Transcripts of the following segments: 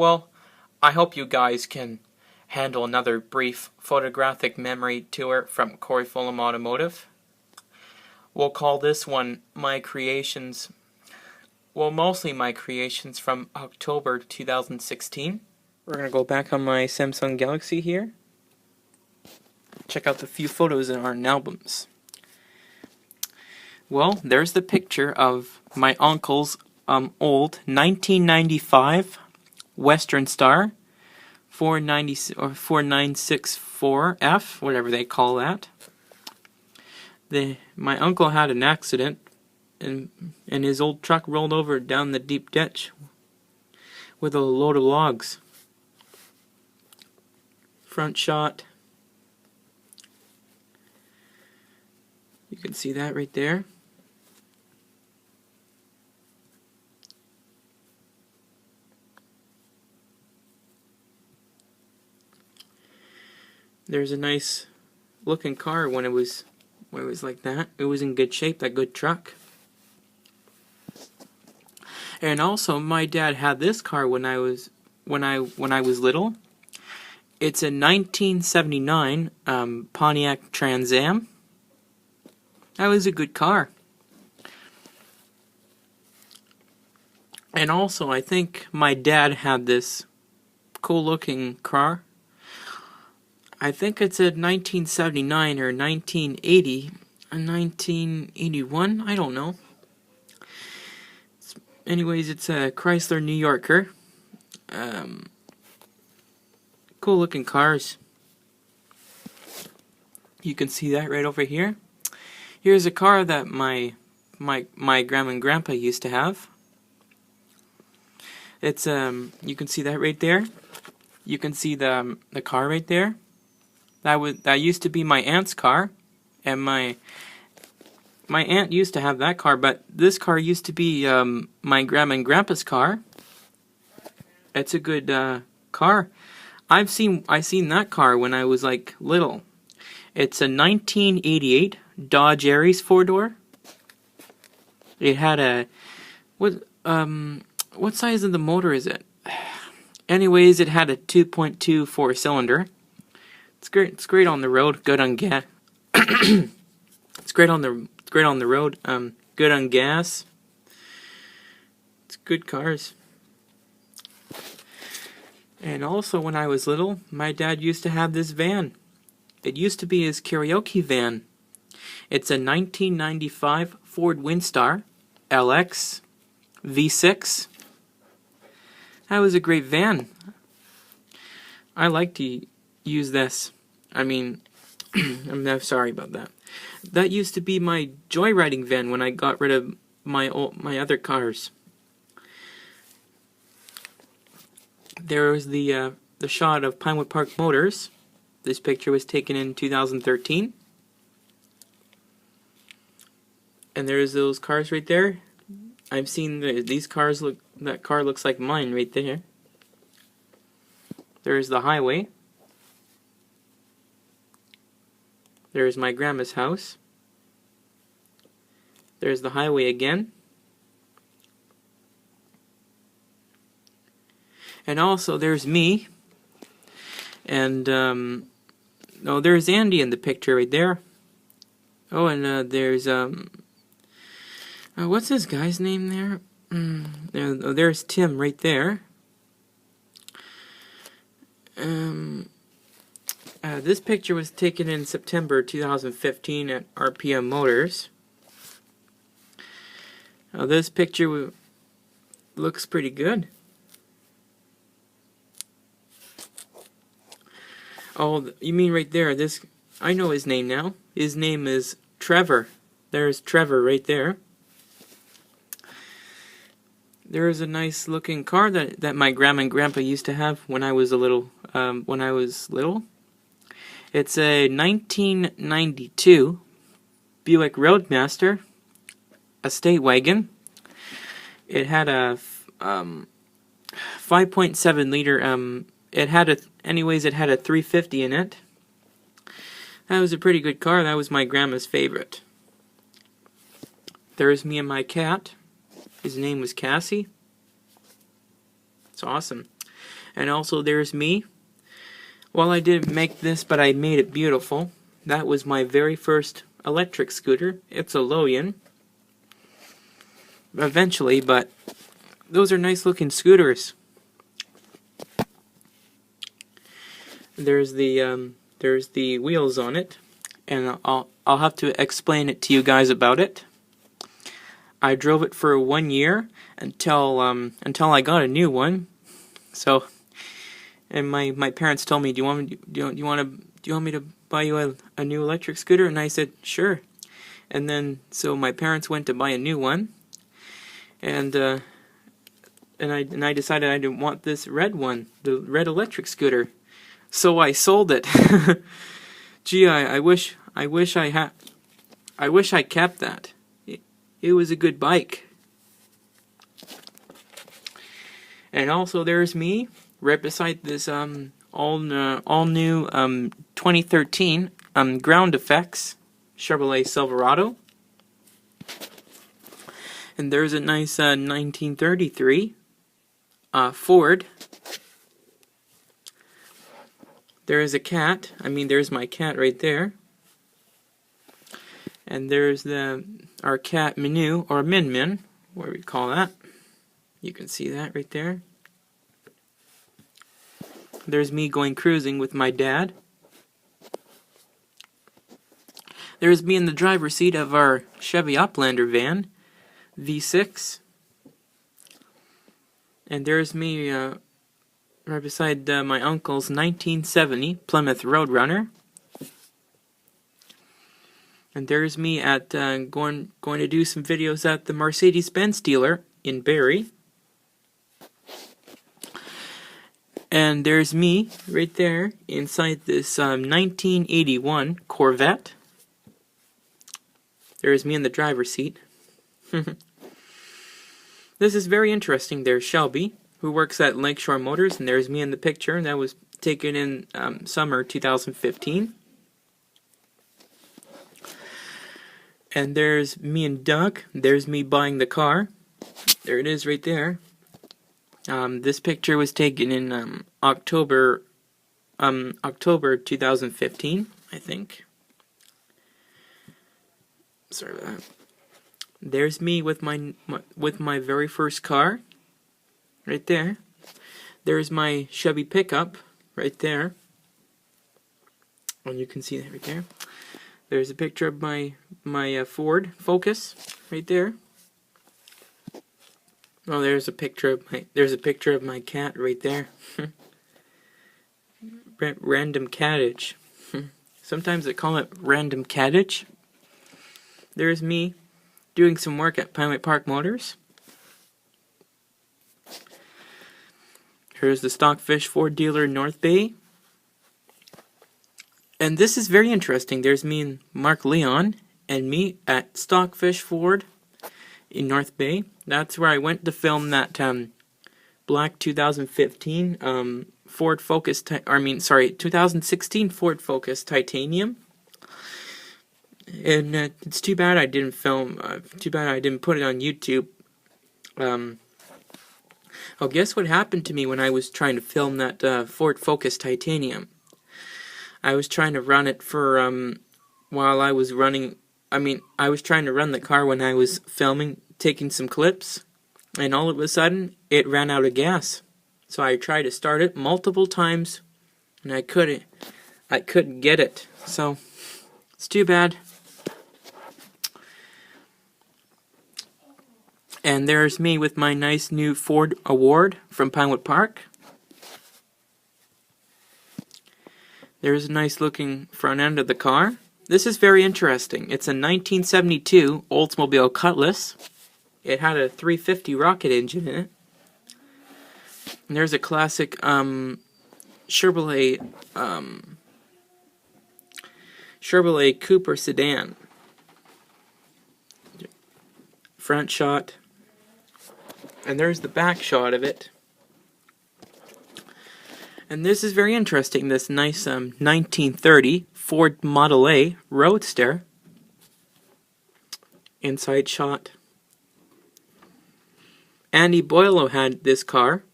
Well, I hope you guys can handle another brief photographic memory tour from Foulem Automotive. We'll call this one my creations, well, mostly my creations from October 2016. We're going to go back on my Samsung Galaxy here. Check out the few photos in our albums. Well, there's the picture of my uncle's old 1995 Western Star 4964F, whatever they call that. My uncle had an accident, and his old truck rolled over down the deep ditch with a load of logs. Front shot. You can see that right there. There's a nice looking car when it was like that. It was in good shape, that good truck. And also my dad had this car when I was little. It's a 1979 Pontiac Trans Am. That was a good car. And also I think my dad had this cool looking car. I think it's a 1979 or 1980, a 1981, I don't know. Anyways, it's a Chrysler New Yorker. Cool looking cars. You can see that right over here. Here's a car that my grandma and grandpa used to have. It's you can see that right there. You can see the car right there. That used to be my aunt's car, and my aunt used to have that car, but this car used to be my grandma and grandpa's car. It's a good car. I seen that car when I was like little. It's a 1988 Dodge Aries 4-door. It had a what size of the motor is it? Anyways, it had a 2.2 4-cylinder. It's great on the road. Good on gas. It's great on the road. Good on gas. It's good cars. And also, when I was little, my dad used to have this van. It used to be his karaoke van. It's a 1995 Ford Windstar LX V6. That was a great van. I like to use this. I mean, I'm sorry about that. That used to be my joyriding van when I got rid of my other cars. There was the shot of Pinewood Park Motors. This picture was taken in 2013. And there's those cars right there. I've seen these cars look. That car looks like mine right there. There's the highway. There's my grandma's house. There's the highway again. And also there's me. And oh, there's Andy in the picture right there. Oh, and there's what's this guy's name there? There's Tim right there. This picture was taken in September 2015 at RPM Motors. This picture looks pretty good. Oh, you mean right there? This, I know his name now. His name is Trevor. There's Trevor right there. There is a nice looking car that my grandma and grandpa used to have when I was little. It's a 1992 Buick Roadmaster estate wagon. It had a 5.7 liter. It had a 350 in it. That was a pretty good car. That was my grandma's favorite. There's me and my cat. His name was Cassie. It's awesome. And also there's me. Well, I didn't make this, but I made it beautiful. That was my very first electric scooter. It's a Loyan. Eventually, but those are nice looking scooters. There's the wheels on it, and I'll have to explain it to you guys about it. I drove it for 1 year until I got a new one. So, and my parents told me, do you want me to buy you a new electric scooter? And I said, sure. And then so my parents went to buy a new one, and I decided I didn't want this red one, the red electric scooter. So I sold it. Gee, I wish I kept that. It was a good bike. And also there's me right beside this all new 2013 ground effects Chevrolet Silverado. And there's a nice 1933 Ford. There is a cat. There's my cat right there. And there's our cat Minu, or Min Min, what we call that. You can see that right there. There's me going cruising with my dad. There's me in the driver's seat of our Chevy Uplander van, V6. And there's me right beside my uncle's 1970 Plymouth Roadrunner. And there's me at going to do some videos at the Mercedes-Benz dealer in Barrie. And there's me right there inside this 1981 Corvette. There's me in the driver's seat. This is very interesting. There's Shelby, who works at Lakeshore Motors, and there's me in the picture, and that was taken in summer 2015. And there's me and Doug. There's me buying the car. There it is right there. This picture was taken in October 2015, I think. Sorry about that. There's me with my very first car, right there. There's my Chevy pickup, right there. And you can see that right there. There's a picture of my Ford Focus, right there. Oh, there's a picture of my cat right there. Random cattage. Sometimes they call it random cattage. There's me doing some work at Pontiac Park Motors. Here's the Stockfish Ford dealer in North Bay. And this is very interesting. There's me and Mark Leon and me at Stockfish Ford in North Bay. That's where I went to film that black 2015 Ford Focus, 2016 Ford Focus Titanium. And it's too bad I didn't film, too bad I didn't put it on YouTube. Oh, guess what happened to me when I was trying to film that Ford Focus Titanium? I was trying to run it for, while I was running, I was trying to run the car when I was filming, taking some clips, and all of a sudden, it ran out of gas. So I tried to start it multiple times, and I couldn't get it. So, it's too bad. And there's me with my nice new Ford Award from Pinewood Park. There's a nice looking front end of the car. This is very interesting. It's a 1972 Oldsmobile Cutlass. It had a 350 rocket engine in it. And there's a classic Chevrolet Cooper sedan. Front shot. And there's the back shot of it. And this is very interesting, this nice 1930 Ford Model A Roadster. Inside shot. Andy Boileau had this car.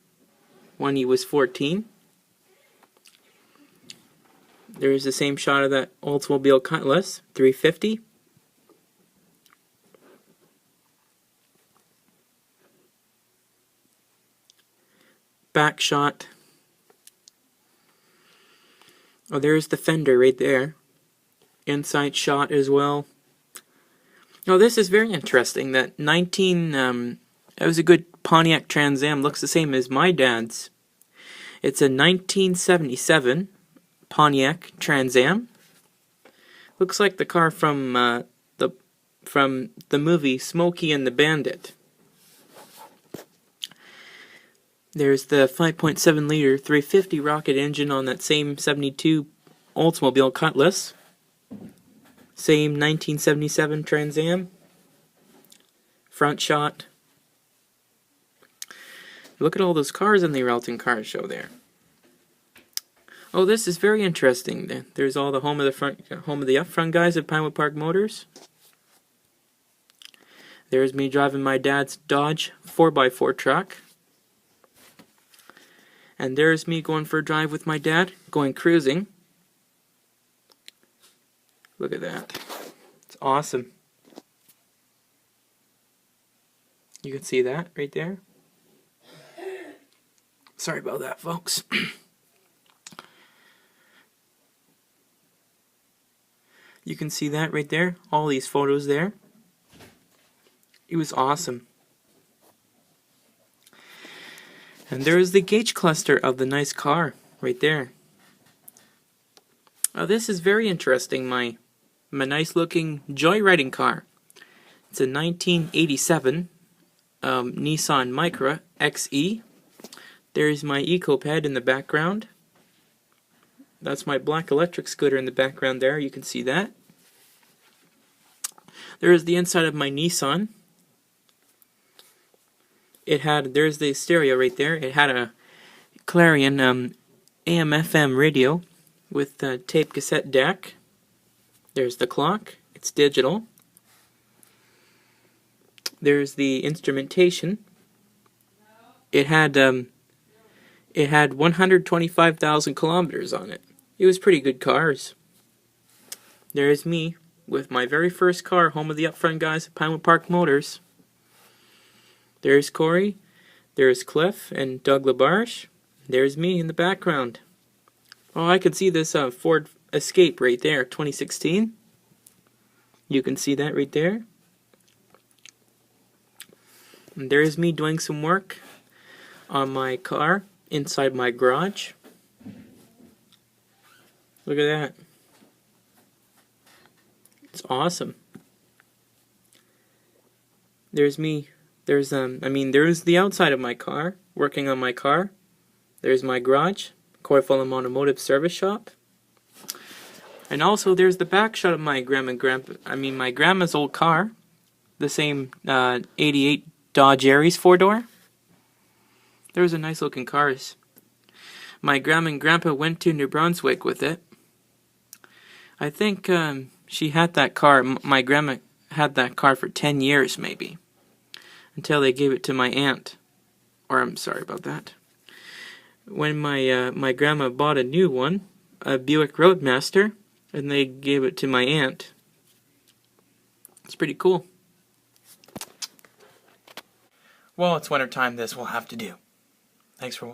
when he was 14. There's the same shot of that Oldsmobile Cutlass, 350. Back shot. Oh, there's the fender right there. Inside shot as well. Oh, this is very interesting. That it was a good Pontiac Trans Am. Looks the same as my dad's. It's a 1977 Pontiac Trans Am. Looks like the car from the movie Smokey and the Bandit. There's the 5.7 liter 350 rocket engine on that same 72 Oldsmobile Cutlass. Same 1977 Trans Am. Front shot. Look at all those cars in the Relton Car Show there. Oh, this is very interesting. There's all the home of the up front guys at Pinewood Park Motors. There's me driving my dad's Dodge 4x4 truck. And there's me going for a drive with my dad, going cruising. Look at that. It's awesome. You can see that right there. Sorry about that, folks. You can see that right there. All these photos there. It was awesome. And there's the gauge cluster of the nice car right there. Oh, this is very interesting. My nice looking joyriding car. It's a 1987 Nissan Micra Xe. There's my EcoPed in the background. That's my black electric scooter in the background there. You can see that. There's the inside of my Nissan. There's the stereo right there. It had a Clarion AM/FM radio with a tape cassette deck. There's the clock. It's digital. There's the instrumentation. It had 125,000 kilometers on it. It was pretty good cars. There's me with my very first car, home of the upfront guys at Pinewood Park Motors. There's Corey, there's Cliff and Doug LaBarche. There's me in the background. Oh, I can see this Ford Escape right there, 2016. You can see that right there. And there's me doing some work on my car inside my garage. Look at that. It's awesome. There's me. There's the outside of my car, working on my car. There's my garage, Foulem Automotive service shop. And also there's the back shot of my my grandma's old car, the same 88 Dodge Aries 4-door. There's a nice looking cars. My grandma and grandpa went to New Brunswick with it. I think she had that car, my grandma had that car for 10 years maybe. Until they gave it to my aunt. Or I'm sorry about that. When my grandma bought a new one, a Buick Roadmaster, and they gave it to my aunt. It's pretty cool. Well, it's winter time. This will have to do. Thanks for watching.